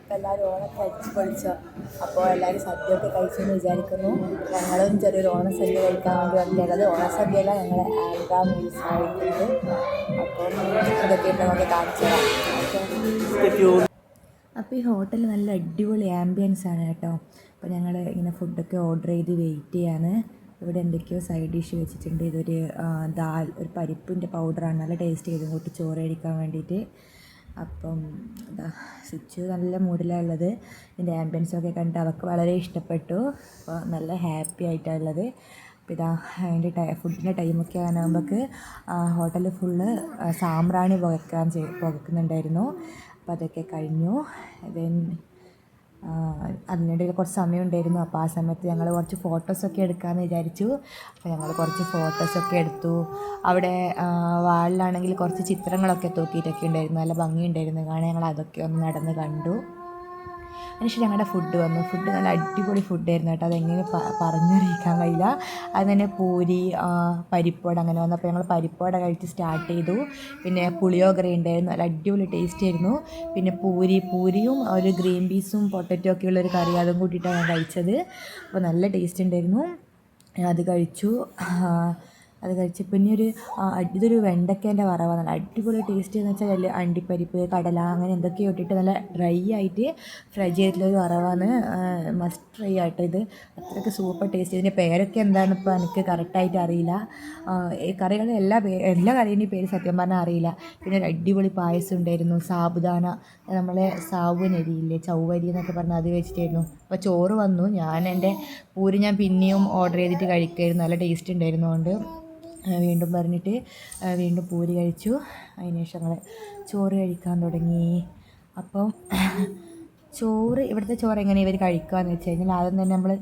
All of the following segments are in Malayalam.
അപ്പോൾ എല്ലാവരും ഓണൊക്കെ അടിച്ച് പൊളിച്ചോ. അപ്പോൾ എല്ലാവരും സദ്യയൊക്കെ കഴിച്ചെന്ന് വിചാരിക്കുന്നു. ഞങ്ങളും ചെറിയൊരു ഓണസദ്യ കഴിക്കാൻ വേണ്ടി വന്നിട്ടുള്ളത്. ഓണസദ്യയല്ല, ഞങ്ങൾ ആൽഗ മീൽസ് കഴിക്കുന്നത്. അപ്പം ഇതൊക്കെ നമുക്ക് കാണിച്ചു തരാം. അപ്പോൾ ഈ ഹോട്ടൽ നല്ല അടിപൊളി ആംബിയൻസ് ആണ് കേട്ടോ. അപ്പോൾ ഞങ്ങൾ ഇങ്ങനെ ഫുഡൊക്കെ ഓർഡർ ചെയ്ത് വെയിറ്റ് ചെയ്യാണ്. ഇവിടെ എന്തൊക്കെയോ സൈഡ് ഡിഷ് വെച്ചിട്ടുണ്ട്. ഇതൊരു ദാൽ, ഒരു പരിപ്പിൻ്റെ പൗഡറാണ്. നല്ല ടേസ്റ്റ് ചെയ്ത് കൂട്ടി ചോറ് കഴിക്കാൻ വേണ്ടിയിട്ട്. അപ്പം എന്താ സ്വിച്ച് നല്ല മൂഡിലാണുള്ളത്. ഇതിൻ്റെ ആംബിയൻസൊക്കെ കണ്ടിട്ട് അവൾക്ക് വളരെ ഇഷ്ടപ്പെട്ടു. അപ്പോൾ നല്ല ഹാപ്പി ആയിട്ടാണ് ഉള്ളത്. അപ്പോൾ ഇതാ അതിൻ്റെ ഫുഡിൻ്റെ ടൈമൊക്കെ ആകുമ്പോഴേക്ക് ഹോട്ടൽ ഫുള്ള് സാമ്പ്രാണി പുകക്കുന്നുണ്ടായിരുന്നു. അപ്പോൾ അതൊക്കെ കഴിഞ്ഞു. ദെൻ അതിനിടയിൽ കുറച്ച് സമയം ഉണ്ടായിരുന്നു. അപ്പോൾ ആ സമയത്ത് ഞങ്ങൾ കുറച്ച് ഫോട്ടോസൊക്കെ എടുക്കാമെന്ന് വിചാരിച്ചു. അപ്പോൾ ഞങ്ങൾ കുറച്ച് ഫോട്ടോസൊക്കെ എടുത്തു. അവിടെ വാളിലാണെങ്കിൽ കുറച്ച് ചിത്രങ്ങളൊക്കെ തൂക്കിയിട്ടൊക്കെ ഉണ്ടായിരുന്നു. നല്ല ഭംഗിയുണ്ടായിരുന്നു കാണാൻ. ഞങ്ങൾ അതൊക്കെ ഒന്ന് നടന്ന് കണ്ടു. അതിനുശേഷം ഞങ്ങളുടെ ഫുഡ് വന്നു. ഫുഡ് നല്ല അടിപൊളി ഫുഡായിരുന്നു കേട്ടോ. അതെങ്ങനെ പറഞ്ഞറിയിക്കാൻ കഴിയില്ല. അത് തന്നെ പൂരി, പരിപ്പുവട അങ്ങനെ വന്നപ്പോൾ ഞങ്ങൾ പരിപ്പുവട കഴിച്ച് സ്റ്റാർട്ട് ചെയ്തു. പിന്നെ പുളിയോഗറി ഉണ്ടായിരുന്നു. നല്ല അടിപൊളി ടേസ്റ്റ് ആയിരുന്നു. പിന്നെ പൂരിയും ഒരു ഗ്രീൻ പീസും പൊട്ടറ്റോ ഒക്കെ ഉള്ളൊരു കറി, അതും കൂട്ടിയിട്ടാണ് ഞാൻ കഴിച്ചത്. അപ്പോൾ നല്ല ടേസ്റ്റ് ഉണ്ടായിരുന്നു. അത് കഴിച്ചു. പിന്നെ ഇതൊരു വെണ്ടയ്ക്കേൻ്റെ വറവാണ്. നല്ല അടിപൊളി ടേസ്റ്റ് എന്ന് വെച്ചാൽ വലിയ അണ്ടിപ്പരിപ്പ്, കടല അങ്ങനെ എന്തൊക്കെയോ ഇട്ടിട്ട് നല്ല ഡ്രൈ ആയിട്ട് ഫ്രൈ ചെയ്തിട്ടുള്ളൊരു വറവാണ്. മസ്റ്റ് ട്രൈ ആയിട്ട് ഇത്. അത്രയ്ക്ക് സൂപ്പർ ടേസ്റ്റ്. ഇതിൻ്റെ പേരൊക്കെ എന്താണിപ്പോൾ എനിക്ക് കറക്റ്റായിട്ട് അറിയില്ല. കറികളുടെ എല്ലാ കറീൻ്റെയും പേര് സത്യം പറഞ്ഞാൽ അറിയില്ല. പിന്നെ ഒരു അടിപൊളി പായസം ഉണ്ടായിരുന്നു. സാബുദാന, നമ്മളെ സാവുനരിയില്ലേ, ചൗവരി എന്നൊക്കെ പറഞ്ഞാൽ അത് വെച്ചിട്ടായിരുന്നു. അപ്പോൾ ചോറ് വന്നു. എൻ്റെ പൂരി ഞാൻ പിന്നെയും ഓർഡർ ചെയ്തിട്ട് കഴിക്കുമായിരുന്നു. നല്ല ടേസ്റ്റ് ഉണ്ടായിരുന്നതുകൊണ്ട് വീണ്ടും പറഞ്ഞിട്ട് വീണ്ടും പൂരി കഴിച്ചു. അതിന് ശേഷം ഞങ്ങൾ ചോറ് കഴിക്കാൻ തുടങ്ങി. അപ്പം ഇവിടുത്തെ ചോറ് എങ്ങനെ ഇവർ കഴിക്കുകയെന്ന് വെച്ച് കഴിഞ്ഞാൽ ആദ്യം തന്നെ നമ്മൾ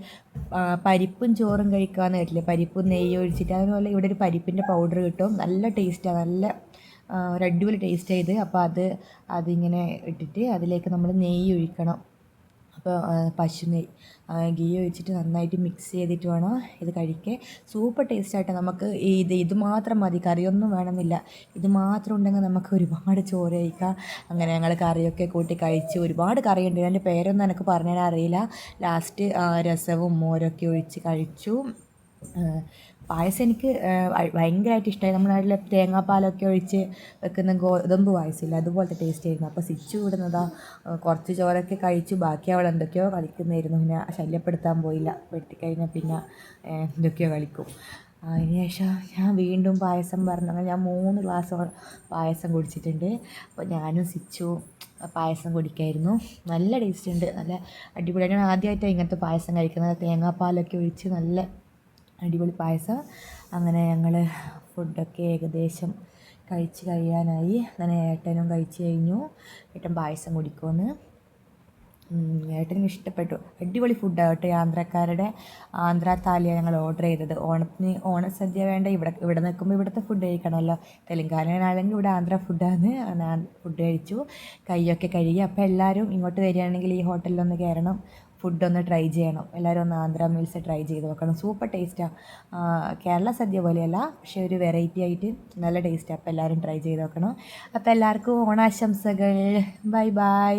പരിപ്പും ചോറും കഴിക്കുകയെന്ന് കേട്ടില്ലേ, പരിപ്പും നെയ്യ് ഒഴിച്ചിട്ട്. അതുപോലെ ഇവിടെ ഒരു പരിപ്പിൻ്റെ പൗഡർ കിട്ടും. നല്ല ടേസ്റ്റാണ്, നല്ല ഒരു അടിപൊളി ടേസ്റ്റ് ചെയ്ത്. അപ്പോൾ അതിങ്ങനെ ഇട്ടിട്ട് അതിലേക്ക് നമ്മൾ നെയ്യ് ഒഴിക്കണം. അപ്പോൾ പശു നെയ്യ്, ഗീ ഒഴിച്ചിട്ട് നന്നായിട്ട് മിക്സ് ചെയ്തിട്ട് വേണം ഇത് കഴിക്കാൻ. സൂപ്പർ ടേസ്റ്റായിട്ട് നമുക്ക് ഇത് മാത്രം മതി, കറിയൊന്നും വേണമെന്നില്ല. ഇത് മാത്രം ഉണ്ടെങ്കിൽ നമുക്ക് ഒരുപാട് ചോറ് കഴിക്കാം. അങ്ങനെ ഞങ്ങൾ കറിയൊക്കെ കൂട്ടി കഴിച്ച്. ഒരുപാട് കറിയുണ്ട്, അതിൻ്റെ പേരൊന്നും എനിക്ക് പറഞ്ഞാൽ അറിയില്ല. ലാസ്റ്റ് രസവും മോരൊക്കെ ഒഴിച്ച് കഴിച്ചു. പായസം എനിക്ക് ഭയങ്കരമായിട്ട് ഇഷ്ടമായി. നമ്മുടെ നാട്ടിലെ തേങ്ങാപ്പാലൊക്കെ ഒഴിച്ച് വെക്കുന്ന ഗോതമ്പ് പായസമില്ല, അതുപോലത്തെ ടേസ്റ്റ് ആയിരുന്നു. അപ്പോൾ സ്വിച്ച് വിടുന്നതാ കുറച്ച് ചോറൊക്കെ കഴിച്ചു. ബാക്കി അവൾ എന്തൊക്കെയോ കളിക്കുന്നായിരുന്നു. പിന്നെ ശല്യപ്പെടുത്താൻ പോയില്ല. വെട്ടിക്കഴിഞ്ഞാൽ പിന്നെ എന്തൊക്കെയോ കളിക്കും. അതിനുശേഷം ഞാൻ വീണ്ടും പായസം പറഞ്ഞു. അങ്ങനെ ഞാൻ 3 ഗ്ലാസ് പായസം കുടിച്ചിട്ടുണ്ട്. അപ്പോൾ ഞാനും സ്വിച്ചു പായസം കുടിക്കായിരുന്നു. നല്ല ടേസ്റ്റ് ഉണ്ട്, നല്ല അടിപൊളിയാണ്. ഞാൻ ആദ്യമായിട്ടാണ് ഇങ്ങനത്തെ പായസം കഴിക്കുന്നത്. തേങ്ങാപ്പാലൊക്കെ ഒഴിച്ച് നല്ല അടിപൊളി പായസം. അങ്ങനെ ഞങ്ങൾ ഫുഡൊക്കെ ഏകദേശം കഴിച്ച് കഴിയാനായി. അങ്ങനെ ഏട്ടനും കഴിച്ച് കഴിഞ്ഞു. ഏട്ടൻ പായസം കുടിക്കുമെന്ന്. ഏട്ടനും ഇഷ്ടപ്പെട്ടു. അടിപൊളി ഫുഡാകട്ടെ. ആന്ധ്ര താലിയാണ് ഞങ്ങൾ ഓർഡർ ചെയ്തത്. ഓണസദ്യ വേണ്ട, ഇവിടെ നിൽക്കുമ്പോൾ ഇവിടുത്തെ ഫുഡ് കഴിക്കണമല്ലോ. തെലുങ്കാനയിലാണെങ്കിൽ ഇവിടെ ആന്ധ്ര ഫുഡാണ്. ഫുഡ് കഴിച്ചു, കൈയൊക്കെ കഴുകി. അപ്പോൾ എല്ലാവരും ഇങ്ങോട്ട് വരികയാണെങ്കിൽ ഈ ഹോട്ടലിലൊന്ന് കയറണം, ഫുഡൊന്ന് ട്രൈ ചെയ്യണം. എല്ലാവരും ഒന്ന് ആന്ധ്ര മീൽസ് ട്രൈ ചെയ്ത് നോക്കണം. സൂപ്പർ ടേസ്റ്റാണ്. കേരള സദ്യ പോലെയല്ല, പക്ഷേ ഒരു വെറൈറ്റി ആയിട്ട് നല്ല ടേസ്റ്റാണ്. അപ്പോൾ എല്ലാവരും ട്രൈ ചെയ്ത് നോക്കണം. അപ്പോൾ എല്ലാവർക്കും ഓണാശംസകൾ. Bye bye.